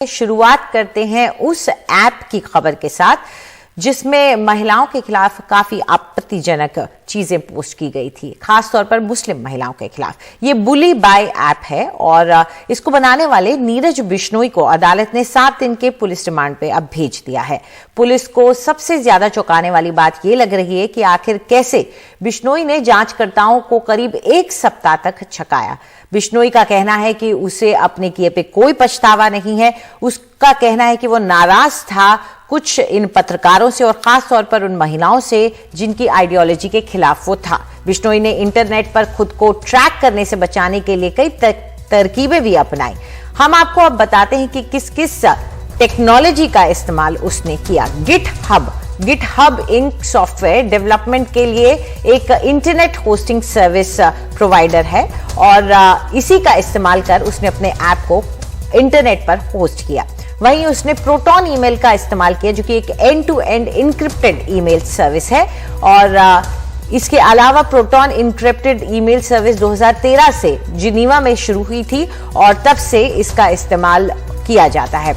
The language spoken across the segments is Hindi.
शुरुआत करते हैं उस ऐप की खबर के साथ जिसमें महिलाओं के खिलाफ काफी आपत्तिजनक चीजें पोस्ट की गई थी, खासतौर पर मुस्लिम महिलाओं के खिलाफ। ये बुली बाय ऐप है और इसको बनाने वाले नीरज बिश्नोई को अदालत ने 7 दिन के पुलिस रिमांड पे अब भेज दिया है। पुलिस को सबसे ज्यादा चौंकाने वाली बात यह लग रही है कि आखिर कैसे बिश्नोई ने जांचकर्ताओं को करीब 1 सप्ताह तक छकाया। बिश्नोई का कहना है कि उसे अपने किए पे कोई पछतावा नहीं है। उसका कहना है कि वो नाराज था कुछ इन पत्रकारों से और खास तौर पर उन महिलाओं से जिनकी आइडियोलॉजी के खिलाफ वो था। बिश्नोई ने इंटरनेट पर खुद को ट्रैक करने से बचाने के लिए कई तरकीबें भी अपनाई। हम आपको अब बताते हैं कि किस किस टेक्नोलॉजी का इस्तेमाल उसने किया। गिटहब इंक सॉफ्टवेयर डेवलपमेंट के लिए एक इंटरनेट होस्टिंग सर्विस प्रोवाइडर है और इसी का इस्तेमाल कर उसने अपने ऐप को इंटरनेट पर होस्ट किया। वहीं उसने प्रोटॉन ईमेल का इस्तेमाल किया जो कि एक end to end encrypted email service है और इसके अलावा प्रोटॉन इनक्रिप्टेड ईमेल सर्विस 2013 से जिनीवा में शुरू हुई थी और तब से इसका इस्तेमाल किया जाता है।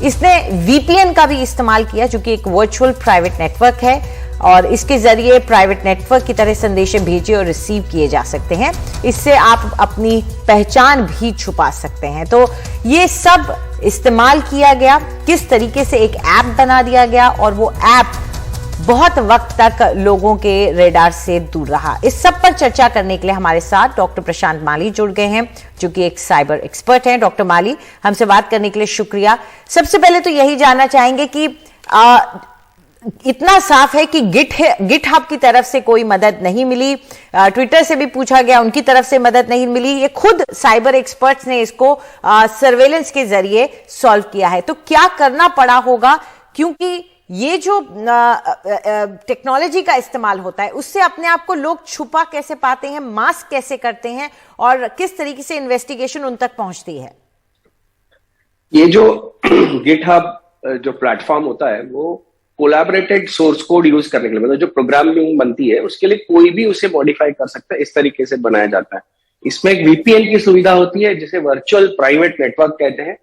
इसने वीपीएन का भी इस्तेमाल किया जो कि एक वर्चुअल प्राइवेट नेटवर्क है और इसके जरिए प्राइवेट नेटवर्क की तरह संदेशे भेजे और रिसीव किए जा सकते हैं। इससे आप अपनी पहचान भी छुपा सकते हैं। तो ये सब इस्तेमाल किया गया, किस तरीके से एक ऐप बना दिया गया और वो ऐप बहुत वक्त तक लोगों के रेडार से दूर रहा। इस सब पर चर्चा करने के लिए हमारे साथ डॉक्टर प्रशांत माली जुड़ गए हैं जो कि एक साइबर एक्सपर्ट हैं। डॉक्टर माली, हमसे बात करने के लिए शुक्रिया। सबसे पहले तो यही जानना चाहेंगे कि इतना साफ है कि गिटहब की तरफ से कोई मदद नहीं मिली, ट्विटर से भी पूछा गया, उनकी तरफ से मदद नहीं मिली। ये खुद साइबर एक्सपर्ट्स ने इसको सर्वेलेंस के जरिए सॉल्व किया है। तो क्या करना पड़ा होगा, क्योंकि ये जो टेक्नोलॉजी का इस्तेमाल होता है उससे अपने आप को लोग छुपा कैसे पाते हैं, मास्क कैसे करते हैं और किस तरीके से इन्वेस्टिगेशन उन तक पहुंचती है? ये जो गिटहब जो प्लेटफॉर्म होता है वो कोलैबोरेटेड सोर्स कोड यूज करने के लिए, मतलब जो प्रोग्रामिंग बनती है उसके लिए कोई भी उसे मॉडिफाई कर सकता है, इस तरीके से बनाया जाता है। इसमें एक वीपीएन की सुविधा होती है जिसे वर्चुअल प्राइवेट नेटवर्क कहते हैं,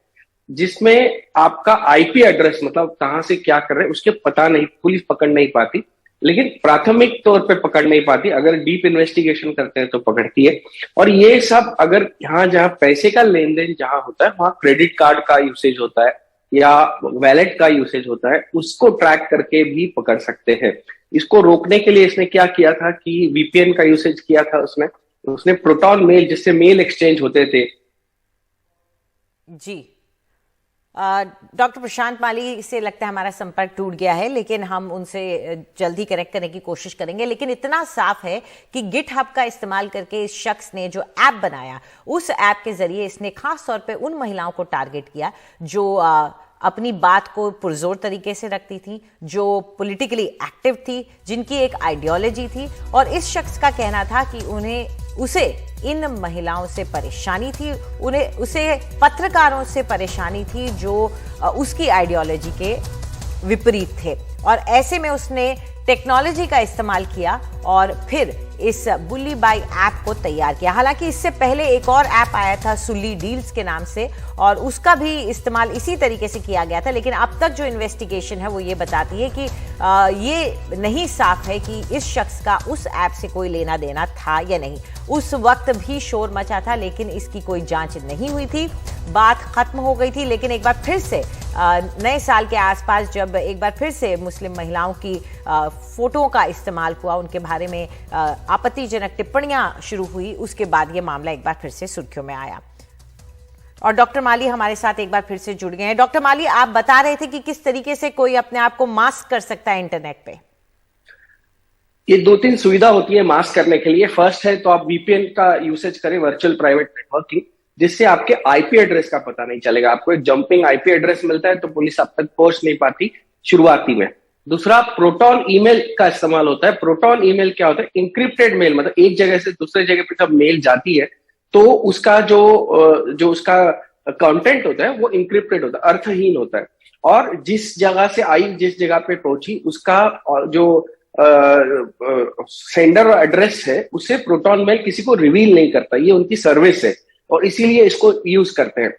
जिसमें आपका आईपी एड्रेस, मतलब कहां से क्या कर रहे हैं उसके पता नहीं, पुलिस पकड़ नहीं पाती, लेकिन प्राथमिक तौर पे पकड़ नहीं पाती। अगर डीप इन्वेस्टिगेशन करते हैं तो पकड़ती है। और ये सब अगर यहाँ जहां पैसे का लेन देन जहां होता है वहां क्रेडिट कार्ड का यूसेज होता है या वैलेट का यूसेज होता है, उसको ट्रैक करके भी पकड़ सकते हैं। इसको रोकने के लिए इसने क्या किया था कि वीपीएन का यूसेज किया था उसने प्रोटॉन मेल, जिससे मेल एक्सचेंज होते थे। जी डॉक्टर प्रशांत माली से लगता है हमारा संपर्क टूट गया है, लेकिन हम उनसे जल्दी कनेक्ट करने की कोशिश करेंगे। लेकिन इतना साफ है कि गिटहब का इस्तेमाल करके इस शख्स ने जो ऐप बनाया, उस ऐप के जरिए इसने खास तौर पे उन महिलाओं को टारगेट किया जो अपनी बात को पुरजोर तरीके से रखती थी, जो पॉलिटिकली एक्टिव थी, जिनकी एक आइडियोलॉजी थी। और इस शख्स का कहना था कि उसे इन महिलाओं से परेशानी थी, उसे पत्रकारों से परेशानी थी जो उसकी आइडियोलॉजी के विपरीत थे। और ऐसे में उसने टेक्नोलॉजी का इस्तेमाल किया और फिर इस बुली बाय ऐप को तैयार किया। हालांकि इससे पहले एक और ऐप आया था सुली डील्स के नाम से और उसका भी इस्तेमाल इसी तरीके से किया गया था। लेकिन अब तक जो इन्वेस्टिगेशन है वो ये बताती है कि ये नहीं साफ है कि इस शख्स का उस ऐप से कोई लेना देना था या नहीं। उस वक्त भी शोर मचा था लेकिन इसकी कोई जांच नहीं हुई थी, बात खत्म हो गई थी। लेकिन एक बार फिर से नए साल के आसपास जब एक बार फिर से मुस्लिम महिलाओं की फोटो का इस्तेमाल हुआ, उनके बारे में आपत्तिजनक टिप्पणियां शुरू हुई, उसके बाद ये मामला एक बार फिर से सुर्खियों में आया। और डॉक्टर माली हमारे साथ एक बार फिर से जुड़ गए हैं। डॉक्टर माली, आप बता रहे थे कि किस तरीके से कोई अपने आप को मास्क कर सकता है इंटरनेट पे। ये 2-3 सुविधा होती है मास्क करने के लिए। फर्स्ट है तो आप वीपीएन का यूसेज करें, वर्चुअल प्राइवेट नेटवर्क की, जिससे आपके आईपी एड्रेस का पता नहीं चलेगा। आपको एक जंपिंग आईपी एड्रेस मिलता है तो पुलिस अब तक पहुंच नहीं पाती शुरुआती में। दूसरा, प्रोटॉन ईमेल का इस्तेमाल होता है। प्रोटॉन ईमेल क्या होता है? इंक्रिप्टेड मेल, मतलब एक जगह से दूसरे जगह पे जब मेल जाती है तो उसका जो उसका कंटेंट होता है वो इंक्रिप्टेड होता है, अर्थहीन होता है। और जिस जगह से आई, जिस जगह पे पहुंची, उसका जो सेंडर एड्रेस है उसे प्रोटॉन मेल किसी को रिवील नहीं करता। ये उनकी सर्विस है और इसीलिए इसको यूज करते हैं।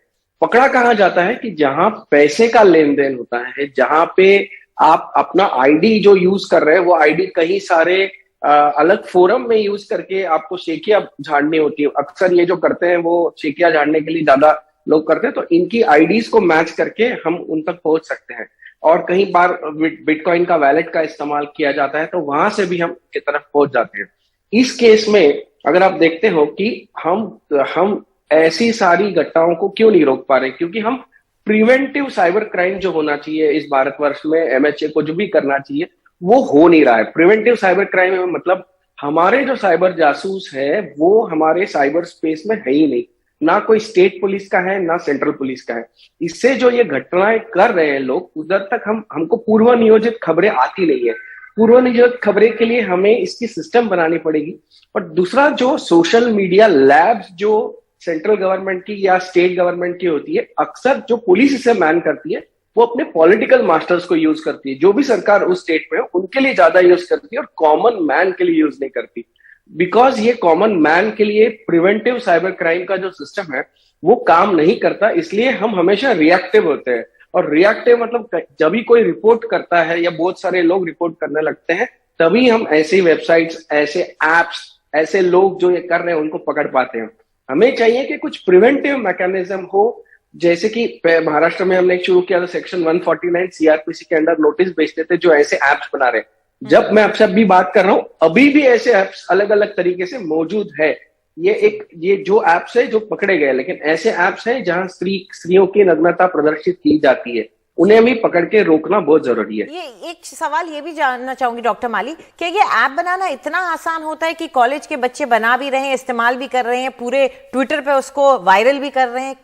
पकड़ा कहाँ जाता है कि जहां पैसे का लेन देन होता है, जहां पे आप अपना आईडी जो यूज कर रहे हैं वो आईडी कहीं सारे अलग फोरम में यूज करके आपको शेखिया झाड़नी होती है। अक्सर ये जो करते हैं वो शेखिया झाड़ने के लिए ज्यादा लोग करते हैं, तो इनकी आईडीज को मैच करके हम उन तक पहुंच सकते हैं। और कई बार बिटकॉइन का वैलेट का इस्तेमाल किया जाता है, तो वहां से भी हम की तरफ पहुंच जाते हैं। इस केस में अगर आप देखते हो कि हम ऐसी सारी घटनाओं को क्यों नहीं रोक पा रहे, क्योंकि हम प्रिवेंटिव साइबर क्राइम जो होना चाहिए इस भारतवर्ष में, एमएचए को जो भी करना चाहिए वो हो नहीं रहा है। प्रिवेंटिव साइबर क्राइम में मतलब हमारे जो साइबर जासूस है वो हमारे साइबर स्पेस में है ही नहीं, ना कोई स्टेट पुलिस का है ना सेंट्रल पुलिस का है। इससे जो ये घटनाएं कर रहे हैं लोग, उधर तक हमको पूर्व नियोजित खबरें आती नहीं है। पूर्व नियोजित खबरें के लिए हमें इसकी सिस्टम बनानी पड़ेगी। और दूसरा, जो सोशल मीडिया लैब्स जो सेंट्रल गवर्नमेंट की या स्टेट गवर्नमेंट की होती है, अक्सर जो पुलिस इसे मैन करती है वो अपने पॉलिटिकल मास्टर्स को यूज करती है। जो भी सरकार उस स्टेट में हो उनके लिए ज्यादा यूज करती है और कॉमन मैन के लिए यूज नहीं करती। बिकॉज ये कॉमन मैन के लिए प्रिवेंटिव साइबर क्राइम का जो सिस्टम है वो काम नहीं करता, इसलिए हम हमेशा रिएक्टिव होते हैं। और रिएक्टिव मतलब जब भी कोई रिपोर्ट करता है या बहुत सारे लोग रिपोर्ट करने लगते हैं, तभी हम ऐसी वेबसाइट्स, ऐसे एप्स, ऐसे लोग जो ये कर रहे हैं उनको पकड़ पाते हैं। हमें चाहिए कि कुछ प्रिवेंटिव मैकेनिज्म हो, जैसे कि महाराष्ट्र में हमने शुरू किया था सेक्शन 149 सीआरपीसी के अंडर नोटिस भेजते थे जो ऐसे एप्स बना रहे हैं। जब मैं आपसे अभी बात कर रहा हूं, अभी भी ऐसे एप्स अलग अलग तरीके से मौजूद है। ये जो एप्स है जो पकड़े गए, लेकिन ऐसे एप्स हैं जहां स्त्रियों की नग्नता प्रदर्शित की जाती है, उन्हें भी पकड़ के रोकना बहुत जरूरी है। ये एक सवाल ये भी जानना चाहूंगी डॉक्टर माली, कि ये ऐप बनाना इतना आसान होता है कि कॉलेज के बच्चे बना भी रहे हैं, इस्तेमाल भी कर रहे हैं, पूरे ट्विटर पे उसको वायरल भी कर रहे हैं?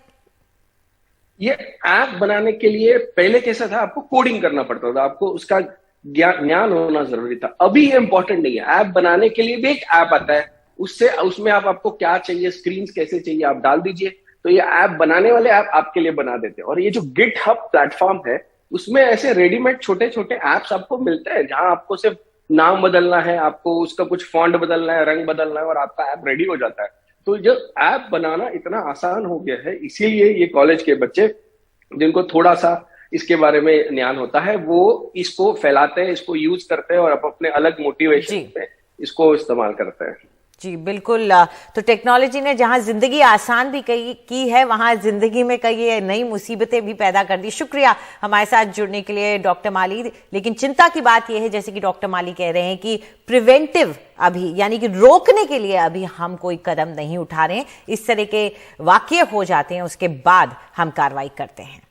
ये ऐप बनाने के लिए पहले कैसा था, आपको कोडिंग करना पड़ता था, आपको उसका ज्ञान होना जरूरी था। अभी ये इंपॉर्टेंट नहीं है। ऐप बनाने के लिए भी एक ऐप आता है, उसमें आपको क्या चाहिए, स्क्रीन कैसे चाहिए, आप डाल दीजिए, तो ये ऐप बनाने वाले ऐप आपके लिए बना देते हैं। और ये जो गिटहब प्लेटफॉर्म है उसमें ऐसे रेडीमेड छोटे छोटे ऐप्स आपको मिलते हैं, जहां आपको सिर्फ नाम बदलना है, आपको उसका कुछ फॉन्ट बदलना है, रंग बदलना है और आपका ऐप रेडी हो जाता है। तो जो ऐप बनाना इतना आसान हो गया है, इसीलिए ये कॉलेज के बच्चे जिनको थोड़ा सा इसके बारे में ज्ञान होता है वो इसको फैलाते हैं, इसको यूज करते हैं और अपने अलग मोटिवेशन में इसको इस्तेमाल करते हैं। जी बिल्कुल। तो टेक्नोलॉजी ने जहां जिंदगी आसान भी की है, वहां जिंदगी में कई नई मुसीबतें भी पैदा कर दी। शुक्रिया हमारे साथ जुड़ने के लिए डॉक्टर माली। लेकिन चिंता की बात यह है, जैसे कि डॉक्टर माली कह रहे हैं, कि प्रिवेंटिव अभी यानी कि रोकने के लिए अभी हम कोई कदम नहीं उठा रहे हैं। इस तरह के वाकये हो जाते हैं, उसके बाद हम कार्रवाई करते हैं।